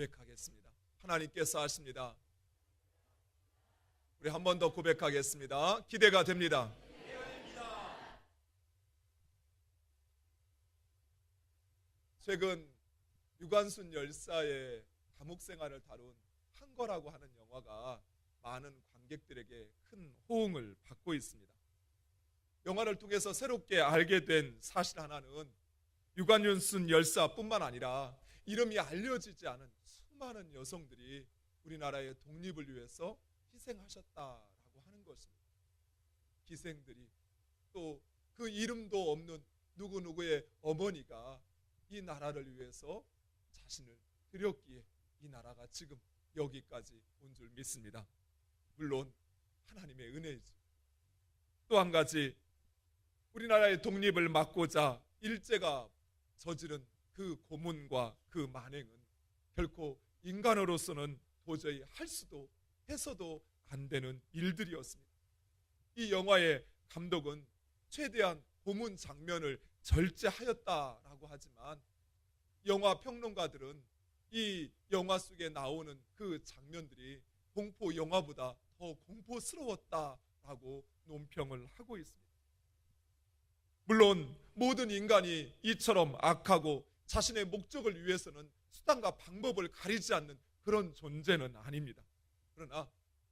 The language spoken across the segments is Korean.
고백하겠습니다. 하나님께서 하십니다. 우리 한 번 더 고백하겠습니다. 기대가 됩니다. 최근 유관순 열사의 감옥 생활을 다룬 한거라고 하는 영화가 많은 관객들에게 큰 호응을 받고 있습니다. 영화를 통해서 새롭게 알게 된 사실 하나는 유관순 열사뿐만 아니라 이름이 알려지지 않은 수많은 여성들이 우리나라의 독립을 위해서 희생하셨다라고 하는 것입니다. 기생들이, 또 그 이름도 없는 누구누구의 어머니가 이 나라를 위해서 자신을 드렸기에 이 나라가 지금 여기까지 온 줄 믿습니다. 물론 하나님의 은혜이죠. 또 한 가지, 우리나라의 독립을 막고자 일제가 저지른 그 고문과 그 만행은 결코 인간으로서는 도저히 할 수도 해서도 안 되는 일들이었습니다. 이 영화의 감독은 최대한 고문 장면을 절제하였다라고 하지만 영화 평론가들은 이 영화 속에 나오는 그 장면들이 공포 영화보다 더 공포스러웠다라고 논평을 하고 있습니다. 물론 모든 인간이 이처럼 악하고 자신의 목적을 위해서는 수단과 방법을 가리지 않는 그런 존재는 아닙니다. 그러나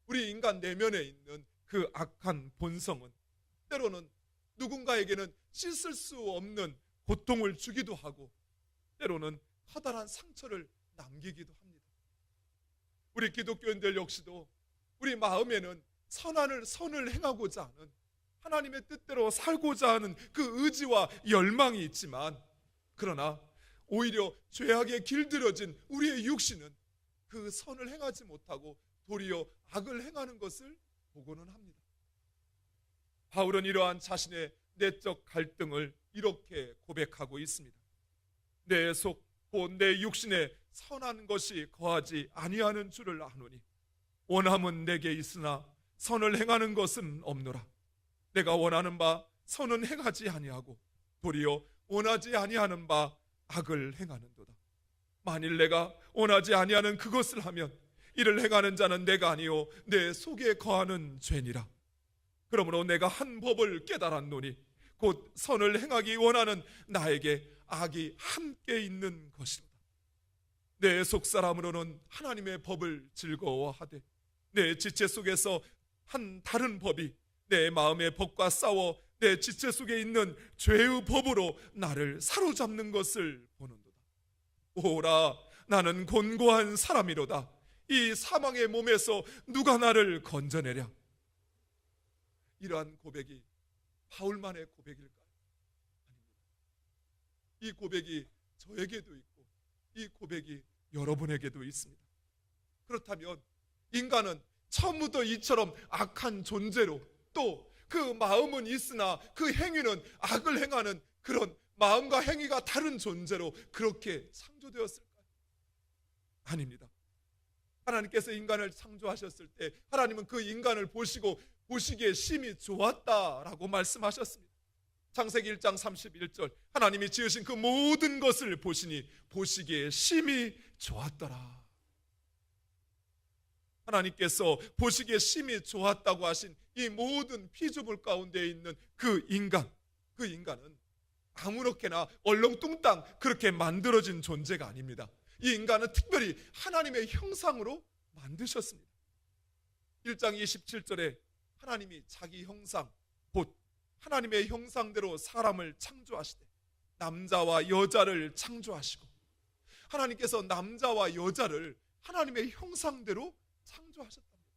우리 인간 내면에 있는 그 악한 본성은 때로는 누군가에게는 씻을 수 없는 고통을 주기도 하고 때로는 커다란 상처를 남기기도 합니다. 우리 기독교인들 역시도 우리 마음에는 선을 행하고자 하는, 하나님의 뜻대로 살고자 하는 그 의지와 열망이 있지만, 그러나 오히려 죄악에 길들여진 우리의 육신은 그 선을 행하지 못하고 도리어 악을 행하는 것을 보고는 합니다. 바울은 이러한 자신의 내적 갈등을 이렇게 고백하고 있습니다. 내 속 곧 내 육신에 선한 것이 거하지 아니하는 줄을 아노니 원함은 내게 있으나 선을 행하는 것은 없노라. 내가 원하는 바 선은 행하지 아니하고 도리어 원하지 아니하는 바 악을 행하는도다. 만일 내가 원하지 아니하는 그것을 하면 이를 행하는 자는 내가 아니요 내 속에 거하는 죄니라. 그러므로 내가 한 법을 깨달았노니 곧 선을 행하기 원하는 나에게 악이 함께 있는 것이로다. 내 속사람으로는 하나님의 법을 즐거워하되 내 지체 속에서 한 다른 법이 내 마음의 법과 싸워 내 지체 속에 있는 죄의 법으로 나를 사로잡는 것을 보는도다. 오라, 나는 곤고한 사람이로다. 이 사망의 몸에서 누가 나를 건져내랴. 이러한 고백이 바울만의 고백일까요? 아닙니다. 이 고백이 저에게도 있고 이 고백이 여러분에게도 있습니다. 그렇다면 인간은 처음부터 이처럼 악한 존재로, 또 그 마음은 있으나 그 행위는 악을 행하는 그런 마음과 행위가 다른 존재로 그렇게 창조되었을까요? 아닙니다. 하나님께서 인간을 창조하셨을 때 하나님은 그 인간을 보시기에 심히 좋았다라고 말씀하셨습니다. 창세기 1장 31절, 하나님이 지으신 그 모든 것을 보시니 보시기에 심히 좋았더라. 하나님께서 보시기에 심히 좋았다고 하신 이 모든 피조물 가운데 있는 그 인간은 아무렇게나 얼렁뚱땅 그렇게 만들어진 존재가 아닙니다. 이 인간은 특별히 하나님의 형상으로 만드셨습니다. 1장 27절에 하나님이 자기 형상, 곧 하나님의 형상대로 사람을 창조하시되 남자와 여자를 창조하시고, 하나님께서 남자와 여자를 하나님의 형상대로 창조하셨답니다.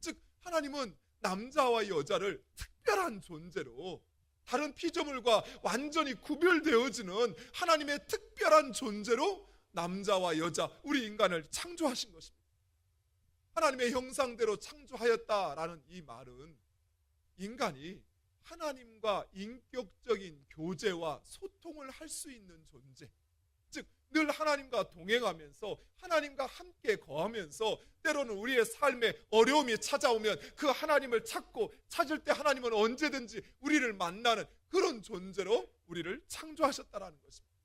즉 하나님은 남자와 여자를 특별한 존재로, 다른 피조물과 완전히 구별되어지는 하나님의 특별한 존재로 남자와 여자, 우리 인간을 창조하신 것입니다. 하나님의 형상대로 창조하였다라는 이 말은 인간이 하나님과 인격적인 교제와 소통을 할 수 있는 존재, 즉 늘 하나님과 동행하면서 하나님과 함께 거하면서 때로는 우리의 삶에 어려움이 찾아오면 그 하나님을 찾을 때 하나님은 언제든지 우리를 만나는 그런 존재로 우리를 창조하셨다라는 것입니다.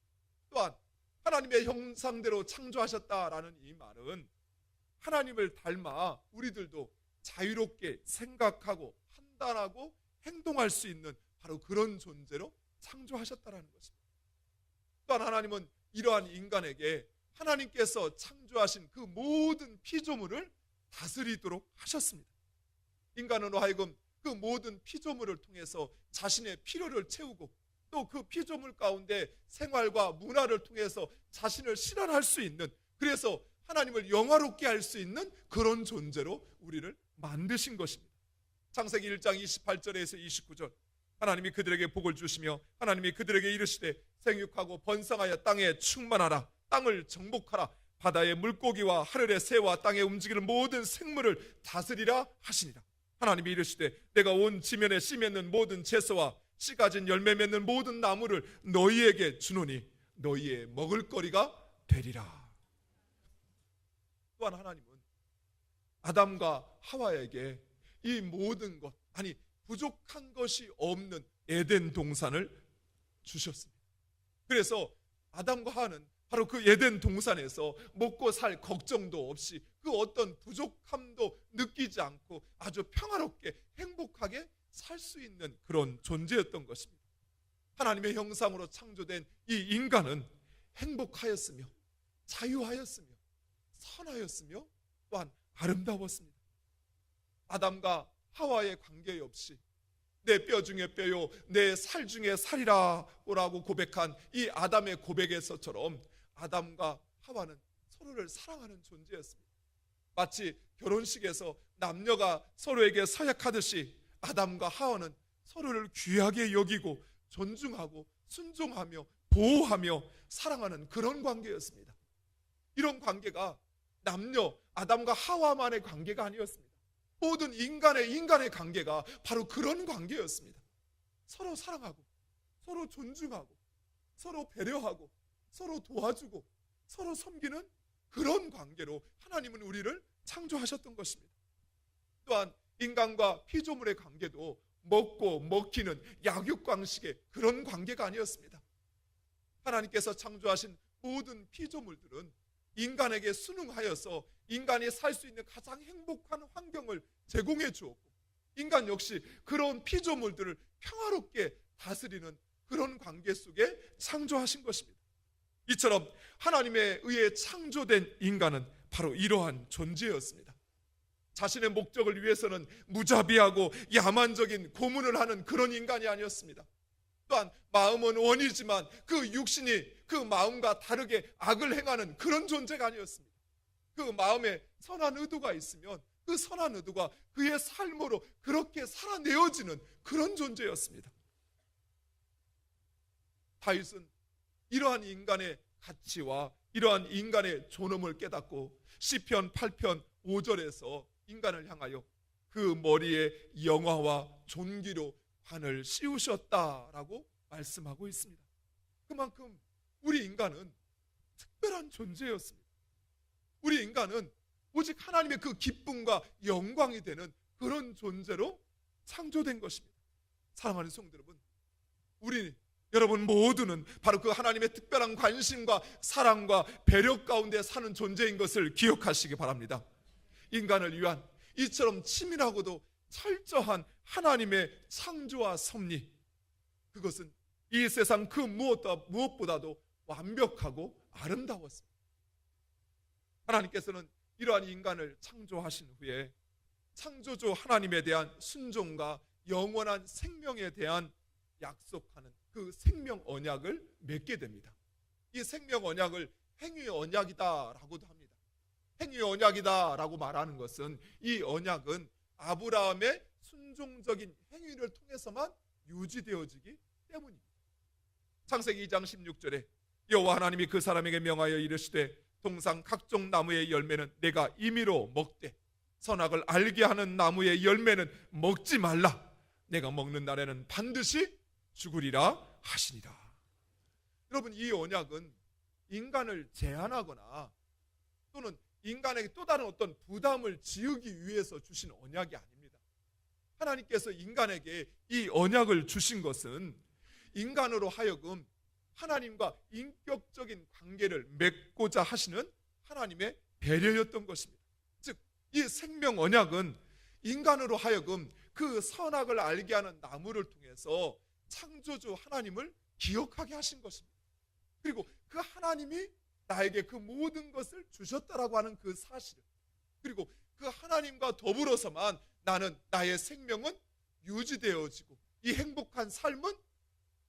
또한 하나님의 형상대로 창조하셨다라는 이 말은 하나님을 닮아 우리들도 자유롭게 생각하고 판단하고 행동할 수 있는 바로 그런 존재로 창조하셨다라는 것입니다. 또한 하나님은 이러한 인간에게 하나님께서 창조하신 그 모든 피조물을 다스리도록 하셨습니다. 인간으로 하여금 그 모든 피조물을 통해서 자신의 필요를 채우고 또 그 피조물 가운데 생활과 문화를 통해서 자신을 실현할 수 있는, 그래서 하나님을 영화롭게 할 수 있는 그런 존재로 우리를 만드신 것입니다. 창세기 1장 28절에서 29절, 하나님이 그들에게 복을 주시며 하나님이 그들에게 이르시되 생육하고 번성하여 땅에 충만하라, 땅을 정복하라, 바다의 물고기와 하늘의 새와 땅에 움직이는 모든 생물을 다스리라 하시니라. 하나님이 이르시되 내가 온 지면에 씨 맺는 모든 채소와 씨 가진 열매 맺는 모든 나무를 너희에게 주노니 너희의 먹을거리가 되리라. 또한 하나님은 아담과 하와에게 이 모든 것, 아니 부족한 것이 없는 에덴 동산을 주셨습니다. 그래서 아담과 하와는 바로 그 에덴 동산에서 먹고 살 걱정도 없이 그 어떤 부족함도 느끼지 않고 아주 평화롭게 행복하게 살 수 있는 그런 존재였던 것입니다. 하나님의 형상으로 창조된 이 인간은 행복하였으며 자유하였으며 선하였으며 또한 아름다웠습니다. 아담과 하와의 관계 없이 내 뼈 중에 뼈요 내 살 중에 살이라고 고백한 이 아담의 고백에서처럼 아담과 하와는 서로를 사랑하는 존재였습니다. 마치 결혼식에서 남녀가 서로에게 서약하듯이 아담과 하와는 서로를 귀하게 여기고 존중하고 순종하며 보호하며 사랑하는 그런 관계였습니다. 이런 관계가 남녀 아담과 하와만의 관계가 아니었습니다. 모든 인간의 관계가 바로 그런 관계였습니다. 서로 사랑하고 서로 존중하고 서로 배려하고 서로 도와주고 서로 섬기는 그런 관계로 하나님은 우리를 창조하셨던 것입니다. 또한 인간과 피조물의 관계도 먹고 먹히는 약육강식의 그런 관계가 아니었습니다. 하나님께서 창조하신 모든 피조물들은 인간에게 순응하여서 인간이 살 수 있는 가장 행복한 환경을 제공해 주었고, 인간 역시 그런 피조물들을 평화롭게 다스리는 그런 관계 속에 창조하신 것입니다. 이처럼 하나님에 의해 창조된 인간은 바로 이러한 존재였습니다. 자신의 목적을 위해서는 무자비하고 야만적인 고문을 하는 그런 인간이 아니었습니다. 또한 마음은 원이지만 그 육신이 그 마음과 다르게 악을 행하는 그런 존재가 아니었습니다. 그 마음에 선한 의도가 있으면 그 선한 의도가 그의 삶으로 그렇게 살아내어지는 그런 존재였습니다. 다윗은 이러한 인간의 가치와 이러한 인간의 존엄을 깨닫고 시편 8편 5절에서 인간을 향하여 그 머리에 영화와 존귀로 관을 씌우셨다라고 말씀하고 있습니다. 그만큼 우리 인간은 특별한 존재였습니다. 우리 인간은 오직 하나님의 그 기쁨과 영광이 되는 그런 존재로 창조된 것입니다. 사랑하는 성도 여러분, 여러분 모두는 바로 그 하나님의 특별한 관심과 사랑과 배려 가운데 사는 존재인 것을 기억하시기 바랍니다. 인간을 위한 이처럼 치밀하고도 철저한 하나님의 창조와 섭리, 그것은 이 세상 그 무엇보다도 완벽하고 아름다웠습니다. 하나님께서는 이러한 인간을 창조하신 후에 창조주 하나님에 대한 순종과 영원한 생명에 대한 약속하는 그 생명 언약을 맺게 됩니다. 이 생명 언약을 행위 언약이다라고도 합니다. 행위 언약이다라고 말하는 것은 이 언약은 아브라함의 순종적인 행위를 통해서만 유지되어지기 때문입니다. 창세기 2장 16절에 여호와 하나님이 그 사람에게 명하여 이르시되 동상 각종 나무의 열매는 내가 임의로 먹되 선악을 알게 하는 나무의 열매는 먹지 말라. 내가 먹는 날에는 반드시 죽으리라 하시니라. 여러분, 이 언약은 인간을 제한하거나 또는 인간에게 또 다른 어떤 부담을 지우기 위해서 주신 언약이 아닙니다. 하나님께서 인간에게 이 언약을 주신 것은 인간으로 하여금 하나님과 인격적인 관계를 맺고자 하시는 하나님의 배려였던 것입니다. 즉, 이 생명 언약은 인간으로 하여금 그 선악을 알게 하는 나무를 통해서 창조주 하나님을 기억하게 하신 것입니다. 그리고 그 하나님이 나에게 그 모든 것을 주셨다라고 하는 그 사실을, 그리고 그 하나님과 더불어서만 나의 생명은 유지되어지고 이 행복한 삶은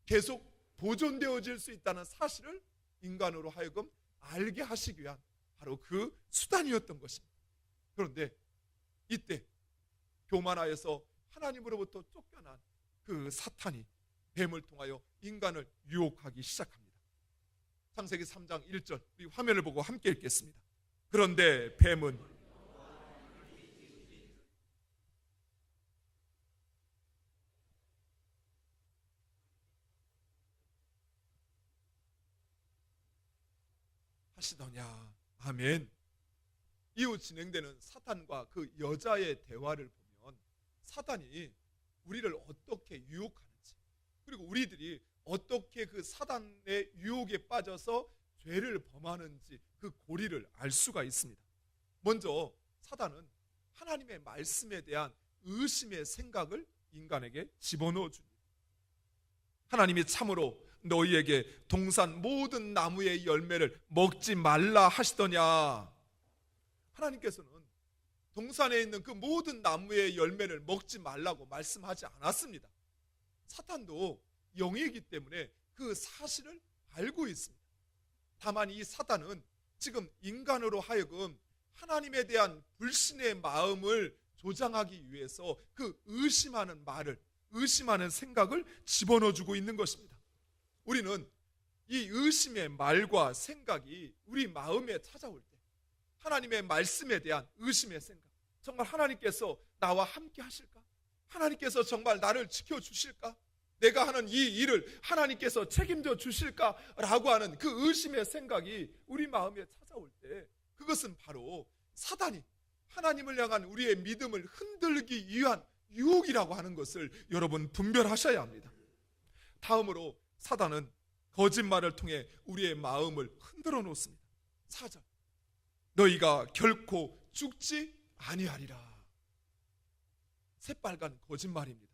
계속 보존되어질 수 있다는 사실을 인간으로 하여금 알게 하시기 위한 바로 그 수단이었던 것입니다. 그런데 이때 교만하여서 하나님으로부터 쫓겨난 그 사탄이 뱀을 통하여 인간을 유혹하기 시작합니다. 창세기 3장 1절, 우리 화면을 보고 함께 읽겠습니다. 그런데 뱀은 하시더냐. 아멘. 이후 진행되는 사탄과 그 여자의 대화를 보면 사탄이 우리를 어떻게 유혹하는지, 그리고 우리들이 어떻게 그 사단의 유혹에 빠져서 죄를 범하는지 그 고리를 알 수가 있습니다. 먼저 사단은 하나님의 말씀에 대한 의심의 생각을 인간에게 집어넣어 줍니다. 하나님이 참으로 너희에게 동산 모든 나무의 열매를 먹지 말라 하시더냐. 하나님께서는 동산에 있는 그 모든 나무의 열매를 먹지 말라고 말씀하지 않았습니다. 사탄도 영이기 때문에 그 사실을 알고 있습니다. 다만 이 사탄은 지금 인간으로 하여금 하나님에 대한 불신의 마음을 조장하기 위해서 그 의심하는 말을, 의심하는 생각을 집어넣어주고 있는 것입니다. 우리는 이 의심의 말과 생각이 우리 마음에 찾아올 때 하나님의 말씀에 대한 의심의 생각, 정말 하나님께서 나와 함께 하실까? 하나님께서 정말 나를 지켜주실까? 내가 하는 이 일을 하나님께서 책임져 주실까라고 하는 그 의심의 생각이 우리 마음에 찾아올 때 그것은 바로 사단이 하나님을 향한 우리의 믿음을 흔들기 위한 유혹이라고 하는 것을 여러분 분별하셔야 합니다. 다음으로 사단은 거짓말을 통해 우리의 마음을 흔들어 놓습니다. 4절, 너희가 결코 죽지 아니하리라. 새빨간 거짓말입니다.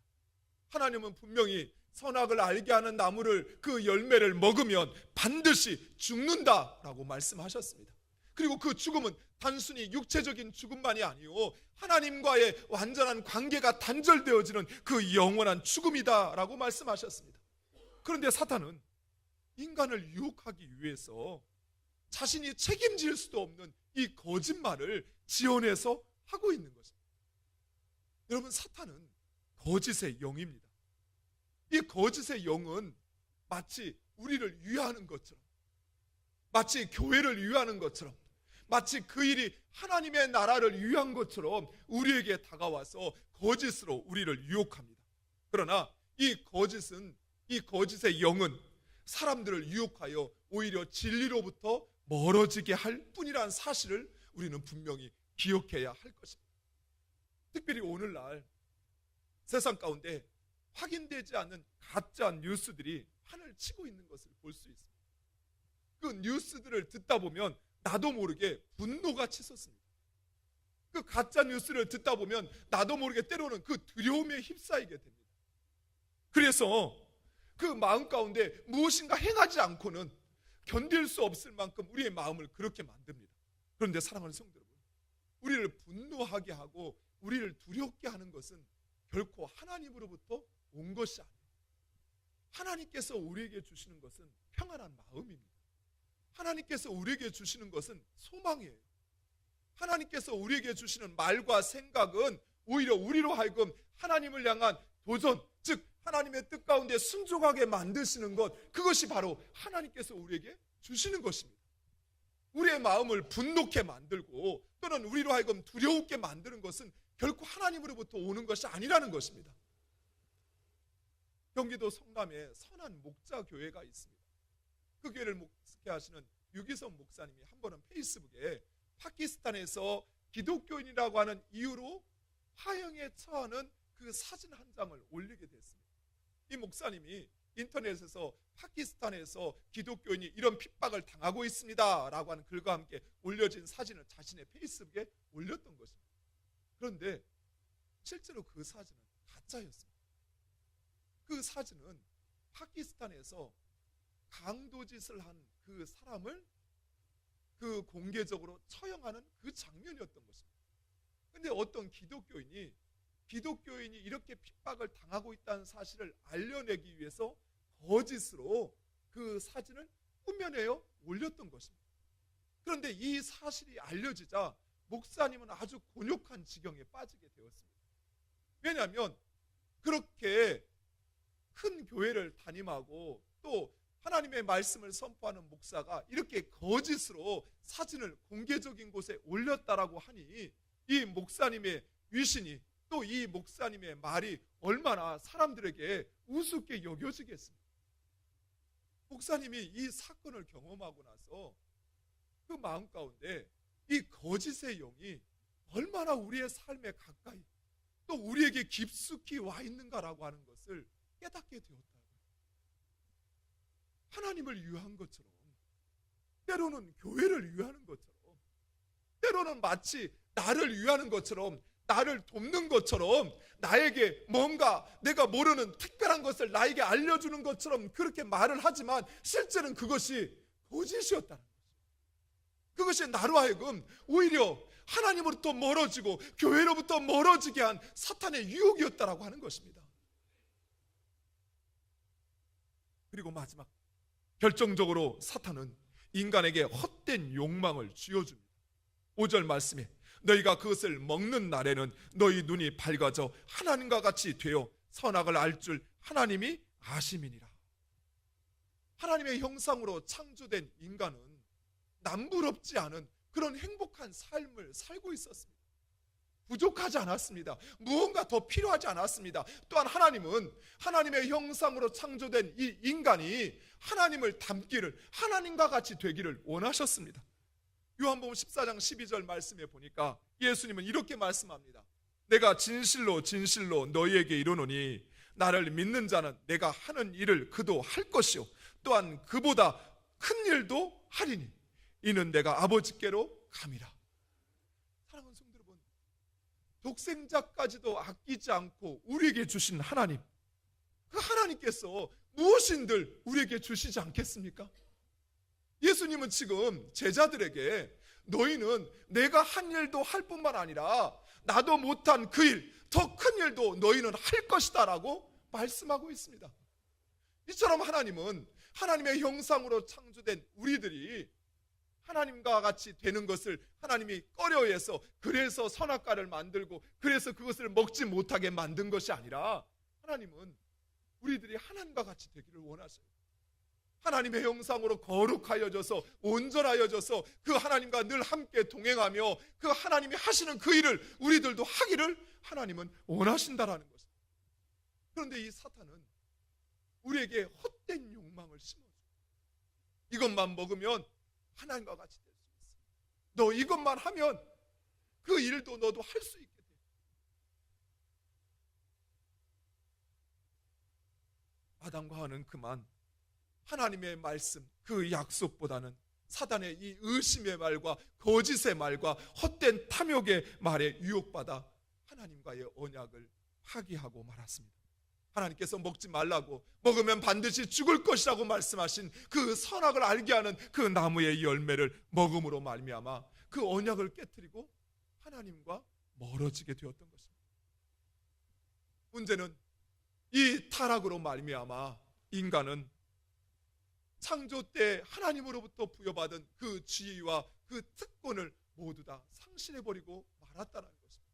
하나님은 분명히 선악을 알게 하는 나무를, 그 열매를 먹으면 반드시 죽는다라고 말씀하셨습니다. 그리고 그 죽음은 단순히 육체적인 죽음만이 아니요 하나님과의 완전한 관계가 단절되어지는 그 영원한 죽음이다라고 말씀하셨습니다. 그런데 사탄은 인간을 유혹하기 위해서 자신이 책임질 수도 없는 이 거짓말을 지어내서 하고 있는 것입니다. 여러분, 사탄은 거짓의 영입니다. 이 거짓의 영은 마치 우리를 위하는 것처럼, 마치 교회를 위하는 것처럼, 마치 그 일이 하나님의 나라를 위한 것처럼 우리에게 다가와서 거짓으로 우리를 유혹합니다. 그러나 이 거짓의 영은 사람들을 유혹하여 오히려 진리로부터 멀어지게 할 뿐이라는 사실을 우리는 분명히 기억해야 할 것입니다. 특별히 오늘날 세상 가운데 확인되지 않는 가짜 뉴스들이 판을 치고 있는 것을 볼 수 있습니다. 그 뉴스들을 듣다 보면 나도 모르게 분노가 치솟습니다. 그 가짜 뉴스를 듣다 보면 나도 모르게 때로는 그 두려움에 휩싸이게 됩니다. 그래서 그 마음 가운데 무엇인가 행하지 않고는 견딜 수 없을 만큼 우리의 마음을 그렇게 만듭니다. 그런데 사랑하는 성도 여러분, 우리를 분노하게 하고 우리를 두렵게 하는 것은 결코 하나님으로부터 온 것이 아니에요. 하나님께서 우리에게 주시는 것은 평안한 마음입니다. 하나님께서 우리에게 주시는 것은 소망이에요. 하나님께서 우리에게 주시는 말과 생각은 오히려 우리로 하여금 하나님을 향한 도전, 즉 하나님의 뜻 가운데 순종하게 만드시는 것, 그것이 바로 하나님께서 우리에게 주시는 것입니다. 우리의 마음을 분노케 만들고 또는 우리로 하여금 두려우게 만드는 것은 결코 하나님으로부터 오는 것이 아니라는 것입니다. 경기도 성남에 선한 목자교회가 있습니다. 그 교회를 목회하시는 유기성 목사님이 한 번은 페이스북에 파키스탄에서 기독교인이라고 하는 이유로 화형에 처하는 그 사진 한 장을 올리게 됐습니다. 이 목사님이 인터넷에서 파키스탄에서 기독교인이 이런 핍박을 당하고 있습니다 라고 하는 글과 함께 올려진 사진을 자신의 페이스북에 올렸던 것입니다. 그런데 실제로 그 사진은 가짜였습니다. 그 사진은 파키스탄에서 강도짓을 한 그 사람을 그 공개적으로 처형하는 그 장면이었던 것입니다. 그런데 어떤 기독교인이 이렇게 핍박을 당하고 있다는 사실을 알려내기 위해서 거짓으로 그 사진을 꾸며내어 올렸던 것입니다. 그런데 이 사실이 알려지자 목사님은 아주 곤욕한 지경에 빠지게 되었습니다. 왜냐하면 그렇게 큰 교회를 담임하고 또 하나님의 말씀을 선포하는 목사가 이렇게 거짓으로 사진을 공개적인 곳에 올렸다라고 하니 이 목사님의 위신이 또 이 목사님의 말이 얼마나 사람들에게 우습게 여겨지겠습니까? 목사님이 이 사건을 경험하고 나서 그 마음 가운데 이 거짓의 영이 얼마나 우리의 삶에 가까이 또 우리에게 깊숙이 와 있는가라고 하는 것을 깨닫게 되었다. 하나님을 위한 것처럼, 때로는 교회를 위하는 것처럼, 때로는 마치 나를 위하는 것처럼, 나를 돕는 것처럼, 나에게 뭔가 내가 모르는 특별한 것을 나에게 알려주는 것처럼 그렇게 말을 하지만 실제는 그것이 거짓이었다는 거죠. 그것이 나로 하여금 오히려 하나님으로부터 멀어지고 교회로부터 멀어지게 한 사탄의 유혹이었다라고 하는 것입니다. 그리고 마지막, 결정적으로 사탄은 인간에게 헛된 욕망을 쥐어줍니다. 5절 말씀에 너희가 그것을 먹는 날에는 너희 눈이 밝아져 하나님과 같이 되어 선악을 알 줄 하나님이 아심이니라. 하나님의 형상으로 창조된 인간은 남부럽지 않은 그런 행복한 삶을 살고 있었습니다. 부족하지 않았습니다. 무언가 더 필요하지 않았습니다. 또한 하나님은 하나님의 형상으로 창조된 이 인간이 하나님을 닮기를, 하나님과 같이 되기를 원하셨습니다. 요한복음 14장 12절 말씀에 보니까 예수님은 이렇게 말씀합니다. 내가 진실로 진실로 너희에게 이르노니 나를 믿는 자는 내가 하는 일을 그도 할 것이요 또한 그보다 큰 일도 하리니 이는 내가 아버지께로 감이라. 사랑하는 성도 여러분, 독생자까지도 아끼지 않고 우리에게 주신 하나님, 그 하나님께서 무엇인들 우리에게 주시지 않겠습니까? 예수님은 지금 제자들에게 너희는 내가 한 일도 할 뿐만 아니라 나도 못한 그 일, 더 큰 일도 너희는 할 것이다 라고 말씀하고 있습니다. 이처럼 하나님은 하나님의 형상으로 창조된 우리들이 하나님과 같이 되는 것을 하나님이 꺼려해서 그래서 선악과를 만들고 그래서 그것을 먹지 못하게 만든 것이 아니라 하나님은 우리들이 하나님과 같이 되기를 원하셔요. 하나님의 형상으로 거룩하여져서 온전하여져서 그 하나님과 늘 함께 동행하며 그 하나님이 하시는 그 일을 우리들도 하기를 하나님은 원하신다라는 것입니다. 그런데 이 사탄은 우리에게 헛된 욕망을 심어줘요. 이것만 먹으면 하나님과 같이 될 수 있어. 너 이것만 하면 그 일도 너도 할 수 있게 돼. 아담과 하와는 그만 하나님의 말씀, 그 약속보다는 사단의 이 의심의 말과 거짓의 말과 헛된 탐욕의 말에 유혹받아 하나님과의 언약을 파기하고 말았습니다. 하나님께서 먹지 말라고, 먹으면 반드시 죽을 것이라고 말씀하신 그 선악을 알게 하는 그 나무의 열매를 먹음으로 말미암아 그 언약을 깨뜨리고 하나님과 멀어지게 되었던 것입니다. 문제는 이 타락으로 말미암아 인간은 창조 때 하나님으로부터 부여받은 그 지위와 그 특권을 모두 다 상실해버리고 말았다는 것입니다.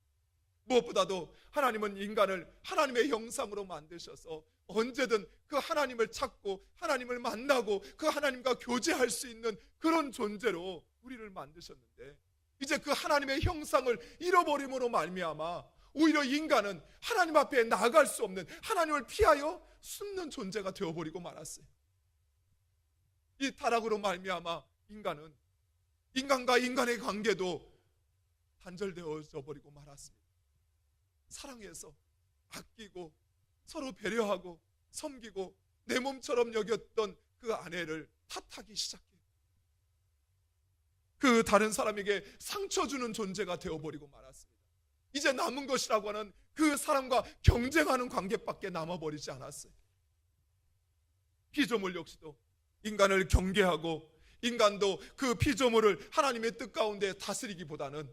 무엇보다도 하나님은 인간을 하나님의 형상으로 만드셔서 언제든 그 하나님을 찾고 하나님을 만나고 그 하나님과 교제할 수 있는 그런 존재로 우리를 만드셨는데 이제 그 하나님의 형상을 잃어버림으로 말미암아 오히려 인간은 하나님 앞에 나아갈 수 없는, 하나님을 피하여 숨는 존재가 되어버리고 말았어요. 이 타락으로 말미암아 인간은 인간과 인간의 관계도 단절되어져 버리고 말았습니다. 사랑해서 아끼고 서로 배려하고 섬기고 내 몸처럼 여겼던 그 아내를 탓하기 시작해요. 그 다른 사람에게 상처 주는 존재가 되어버리고 말았습니다. 이제 남은 것이라고 하는 그 사람과 경쟁하는 관계밖에 남아버리지 않았어요. 피조물 역시도 인간을 경계하고 인간도 그 피조물을 하나님의 뜻 가운데 다스리기보다는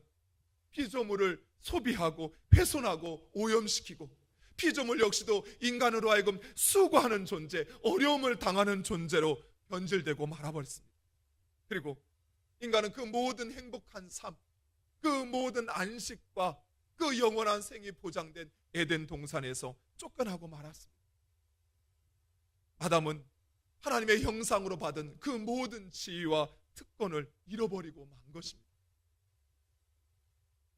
피조물을 소비하고 훼손하고 오염시키고, 피조물 역시도 인간으로 하여금 수고하는 존재, 어려움을 당하는 존재로 변질되고 말아버렸습니다. 그리고 인간은 그 모든 행복한 삶, 그 모든 안식과 그 영원한 생이 보장된 에덴 동산에서 쫓겨나고 말았습니다. 아담은 하나님의 형상으로 받은 그 모든 지위와 특권을 잃어버리고 만 것입니다.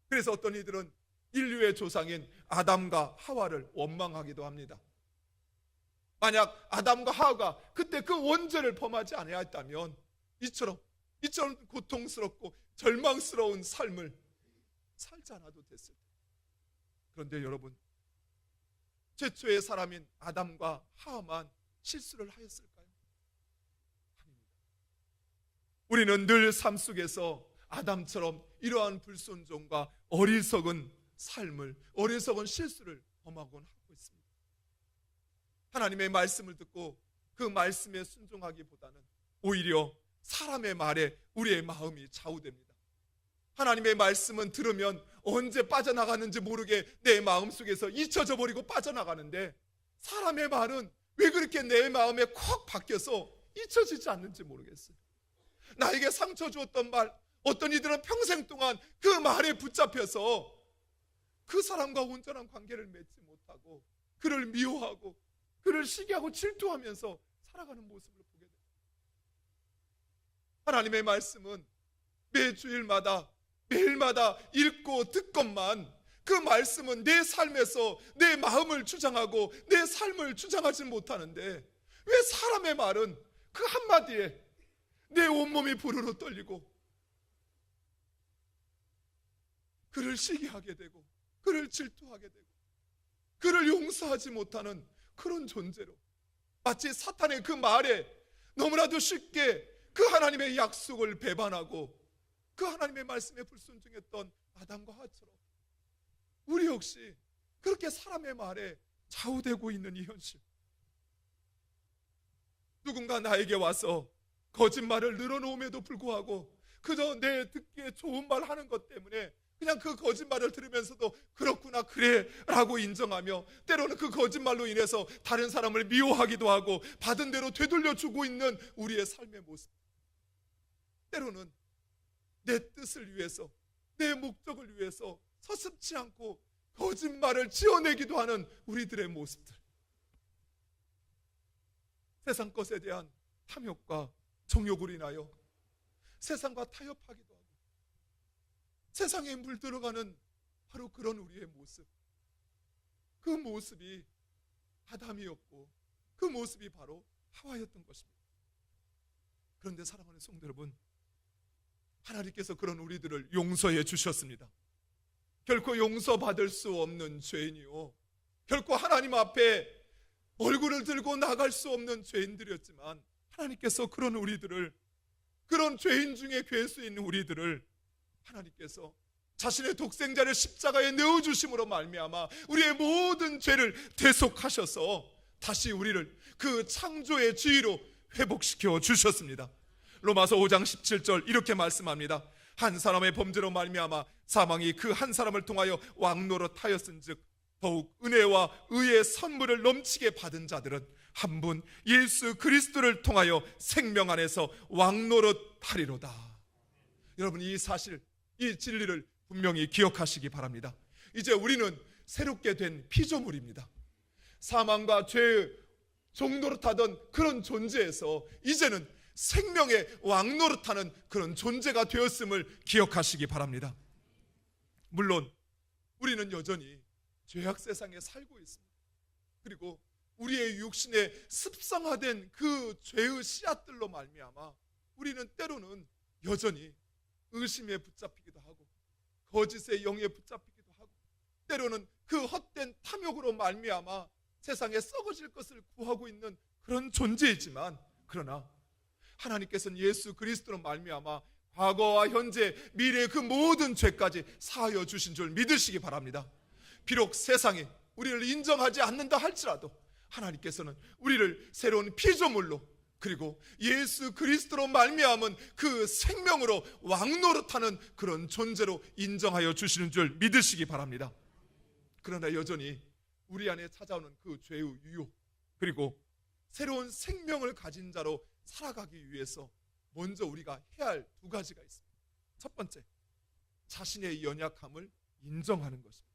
그래서 어떤 이들은 인류의 조상인 아담과 하와를 원망하기도 합니다. 만약 아담과 하와가 그때 그 원죄를 범하지 아니하였다면 이처럼 고통스럽고 절망스러운 삶을 살지 않아도 됐을 텐데. 그런데 여러분, 최초의 사람인 아담과 하와만 실수를 하였을까요? 아닙니다. 우리는 늘 삶 속에서 아담처럼 이러한 불순종과 어리석은 삶을, 어리석은 실수를 범하곤 하고 있습니다. 하나님의 말씀을 듣고 그 말씀에 순종하기보다는 오히려 사람의 말에 우리의 마음이 좌우됩니다. 하나님의 말씀은 들으면 언제 빠져나가는지 모르게 내 마음속에서 잊혀져 버리고 빠져나가는데, 사람의 말은 왜 그렇게 내 마음에 콕 박혀서 잊혀지지 않는지 모르겠어요. 나에게 상처 주었던 말, 어떤 이들은 평생 동안 그 말에 붙잡혀서 그 사람과 온전한 관계를 맺지 못하고 그를 미워하고 그를 시기하고 질투하면서 살아가는 모습을 보게 됩니다. 하나님의 말씀은 매 주일마다 매일마다 읽고 듣건만 그 말씀은 내 삶에서 내 마음을 주장하고 내 삶을 주장하지 못하는데, 왜 사람의 말은 그 한마디에 내 온몸이 부르르 떨리고 그를 시기하게 되고 그를 질투하게 되고 그를 용서하지 못하는 그런 존재로, 마치 사탄의 그 말에 너무나도 쉽게 그 하나님의 약속을 배반하고 그 하나님의 말씀에 불순종했던 아담과 하와처럼 우리 역시 그렇게 사람의 말에 좌우되고 있는 이 현실. 누군가 나에게 와서 거짓말을 늘어놓음에도 불구하고 그저 내 듣기에 좋은 말 하는 것 때문에 그냥 그 거짓말을 들으면서도 그렇구나 그래 라고 인정하며, 때로는 그 거짓말로 인해서 다른 사람을 미워하기도 하고 받은 대로 되돌려주고 있는 우리의 삶의 모습. 때로는 내 뜻을 위해서, 내 목적을 위해서 서슴지 않고 거짓말을 지어내기도 하는 우리들의 모습들. 세상 것에 대한 탐욕과 정욕을 인하여 세상과 타협하기도 하고 세상에 물들어가는 바로 그런 우리의 모습. 그 모습이 아담이었고 그 모습이 바로 하와였던 것입니다. 그런데 사랑하는 성도 여러분, 하나님께서 그런 우리들을 용서해 주셨습니다. 결코 용서받을 수 없는 죄인이요, 결코 하나님 앞에 얼굴을 들고 나갈 수 없는 죄인들이었지만 하나님께서 그런 우리들을, 그런 죄인 중에 괴수인 우리들을 하나님께서 자신의 독생자를 십자가에 내어주심으로 말미암아 우리의 모든 죄를 대속하셔서 다시 우리를 그 창조의 지위로 회복시켜 주셨습니다. 로마서 5장 17절 이렇게 말씀합니다. 한 사람의 범죄로 말미암아 사망이 그 한 사람을 통하여 왕노릇하였은즉 더욱 은혜와 의의 선물을 넘치게 받은 자들은 한 분 예수 그리스도를 통하여 생명 안에서 왕노릇하리로다. 여러분, 이 사실, 이 진리를 분명히 기억하시기 바랍니다. 이제 우리는 새롭게 된 피조물입니다. 사망과 죄의 종노릇하던 그런 존재에서 이제는 생명의 왕노릇하는 그런 존재가 되었음을 기억하시기 바랍니다. 물론 우리는 여전히 죄악 세상에 살고 있습니다. 그리고 우리의 육신에 습성화된 그 죄의 씨앗들로 말미암아 우리는 때로는 여전히 의심에 붙잡히기도 하고 거짓의 영에 붙잡히기도 하고 때로는 그 헛된 탐욕으로 말미암아 세상에 썩어질 것을 구하고 있는 그런 존재이지만, 그러나 하나님께서는 예수 그리스도로 말미암아 과거와 현재, 미래의 그 모든 죄까지 사하여 주신 줄 믿으시기 바랍니다. 비록 세상이 우리를 인정하지 않는다 할지라도 하나님께서는 우리를 새로운 피조물로, 그리고 예수 그리스도로 말미암은 그 생명으로 왕노릇하는 그런 존재로 인정하여 주시는 줄 믿으시기 바랍니다. 그러나 여전히 우리 안에 찾아오는 그 죄의 유혹, 그리고 새로운 생명을 가진 자로 살아가기 위해서 먼저 우리가 해야 할 두 가지가 있습니다. 첫 번째, 자신의 연약함을 인정하는 것입니다.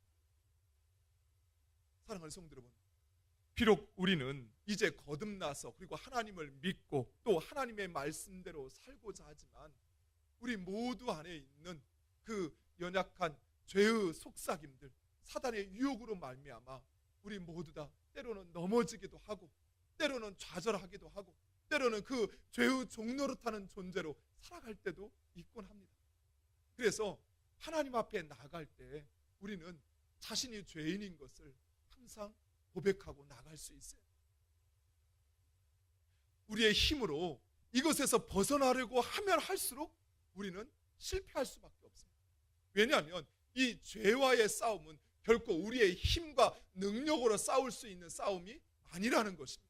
사랑하는 성도 여러분, 비록 우리는 이제 거듭나서 그리고 하나님을 믿고 또 하나님의 말씀대로 살고자 하지만, 우리 모두 안에 있는 그 연약한 죄의 속삭임들, 사단의 유혹으로 말미암아 우리 모두 다 때로는 넘어지기도 하고, 때로는 좌절하기도 하고, 때로는 그 죄의 종노릇하는 존재로 살아갈 때도 있곤 합니다. 그래서 하나님 앞에 나갈 때 우리는 자신이 죄인인 것을 항상 고백하고 나갈 수 있어요. 우리의 힘으로 이것에서 벗어나려고 하면 할수록 우리는 실패할 수밖에 없습니다. 왜냐하면 이 죄와의 싸움은 결코 우리의 힘과 능력으로 싸울 수 있는 싸움이 아니라는 것입니다.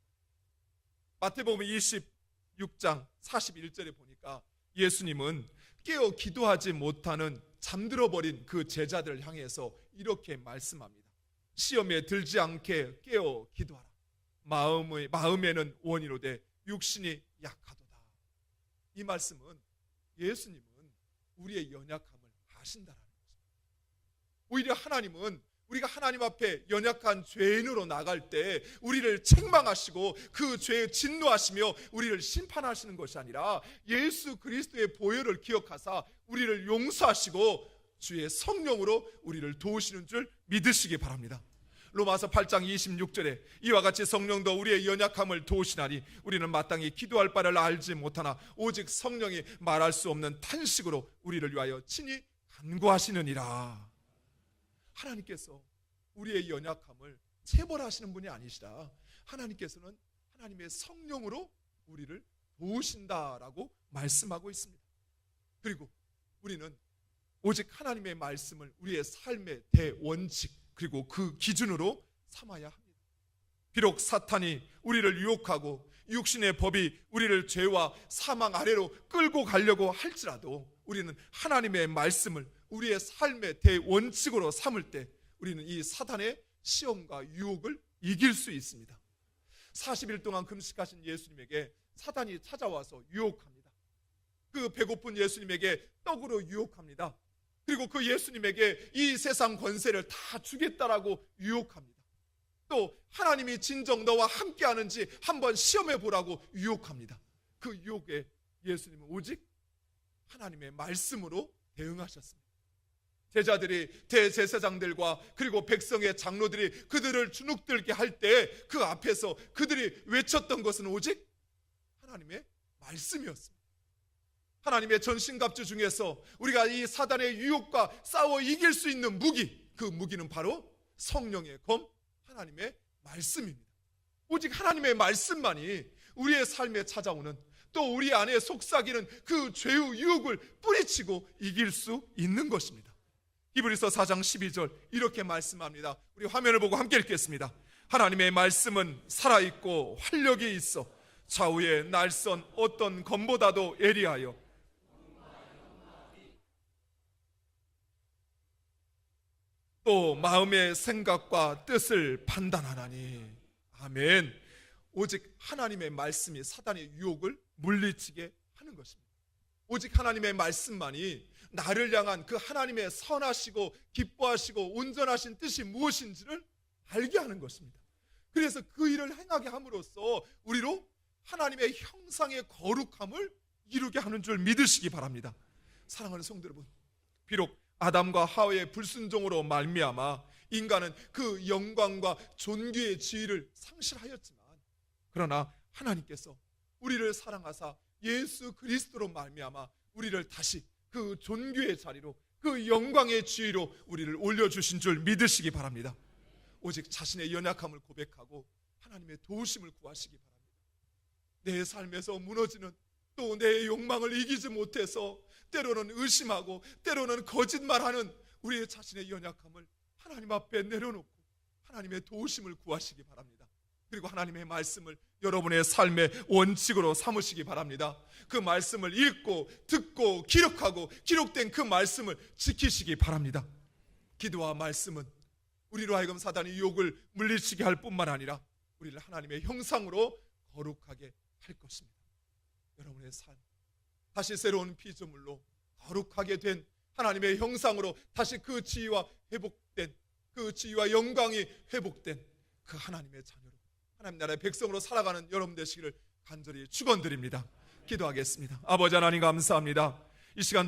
마태복음 26장 41절에 보니까 예수님은 깨어 기도하지 못하는 잠들어버린 그 제자들을 향해서 이렇게 말씀합니다. 시험에 들지 않게 깨어 기도하라. 마음에는 원이로되 육신이 약하도다. 이 말씀은 예수님은 우리의 연약함을 아신다라는 것입니다. 오히려 하나님은 우리가 하나님 앞에 연약한 죄인으로 나갈 때 우리를 책망하시고 그 죄에 진노하시며 우리를 심판하시는 것이 아니라 예수 그리스도의 보혈을 기억하사 우리를 용서하시고 주의 성령으로 우리를 도우시는 줄 믿으시기 바랍니다. 로마서 8장 26절에 이와 같이 성령도 우리의 연약함을 도우시나니 우리는 마땅히 기도할 바를 알지 못하나 오직 성령이 말할 수 없는 탄식으로 우리를 위하여 친히 간구하시느니라. 하나님께서 우리의 연약함을 체벌하시는 분이 아니시라 하나님께서는 하나님의 성령으로 우리를 도우신다라고 말씀하고 있습니다. 그리고 우리는 오직 하나님의 말씀을 우리의 삶의 대원칙, 그리고 그 기준으로 삼아야 합니다. 비록 사탄이 우리를 유혹하고 육신의 법이 우리를 죄와 사망 아래로 끌고 가려고 할지라도 우리는 하나님의 말씀을 우리의 삶의 대원칙으로 삼을 때 우리는 이 사탄의 시험과 유혹을 이길 수 있습니다. 40일 동안 금식하신 예수님에게 사탄이 찾아와서 유혹합니다. 그 배고픈 예수님에게 떡으로 유혹합니다. 그리고 그 예수님에게 이 세상 권세를 다 주겠다라고 유혹합니다. 또 하나님이 진정 너와 함께 하는지 한번 시험해 보라고 유혹합니다. 그 유혹에 예수님은 오직 하나님의 말씀으로 대응하셨습니다. 제자들이 대제사장들과 그리고 백성의 장로들이 그들을 주눅들게 할 때 그 앞에서 그들이 외쳤던 것은 오직 하나님의 말씀이었습니다. 하나님의 전신갑주 중에서 우리가 이 사단의 유혹과 싸워 이길 수 있는 무기, 그 무기는 바로 성령의 검, 하나님의 말씀입니다. 오직 하나님의 말씀만이 우리의 삶에 찾아오는, 또 우리 안에 속삭이는 그 죄의 유혹을 뿌리치고 이길 수 있는 것입니다. 히브리서 4장 12절 이렇게 말씀합니다. 우리 화면을 보고 함께 읽겠습니다. 하나님의 말씀은 살아있고 활력이 있어 좌우의 날선 어떤 검보다도 예리하여 또 마음의 생각과 뜻을 판단하나니. 아멘. 오직 하나님의 말씀이 사단의 유혹을 물리치게 하는 것입니다. 오직 하나님의 말씀만이 나를 향한 그 하나님의 선하시고 기뻐하시고 온전하신 뜻이 무엇인지를 알게 하는 것입니다. 그래서 그 일을 행하게 함으로써 우리로 하나님의 형상의 거룩함을 이루게 하는 줄 믿으시기 바랍니다. 사랑하는 성도 여러분, 비록 아담과 하와의 불순종으로 말미암아 인간은 그 영광과 존귀의 지위를 상실하였지만, 그러나 하나님께서 우리를 사랑하사 예수 그리스도로 말미암아 우리를 다시 그 존귀의 자리로, 그 영광의 지위로 우리를 올려주신 줄 믿으시기 바랍니다. 오직 자신의 연약함을 고백하고 하나님의 도우심을 구하시기 바랍니다. 내 삶에서 무너지는, 또 내 욕망을 이기지 못해서 때로는 의심하고 때로는 거짓말하는 우리의 자신의 연약함을 하나님 앞에 내려놓고 하나님의 도우심을 구하시기 바랍니다. 그리고 하나님의 말씀을 여러분의 삶의 원칙으로 삼으시기 바랍니다. 그 말씀을 읽고 듣고 기록하고 기록된 그 말씀을 지키시기 바랍니다. 기도와 말씀은 우리로 하여금 사단의 유혹을 물리치게 할 뿐만 아니라 우리를 하나님의 형상으로 거룩하게 할 것입니다. 여러분의 삶, 다시 새로운 피조물로 거룩하게 된 하나님의 형상으로 다시 그 지위와 회복된, 그 지위와 영광이 회복된 그 하나님의 자녀로, 하나님 나라의 백성으로 살아가는 여러분 되시기를 간절히 축원드립니다. 기도하겠습니다. 아버지 하나님 감사합니다. 이 시간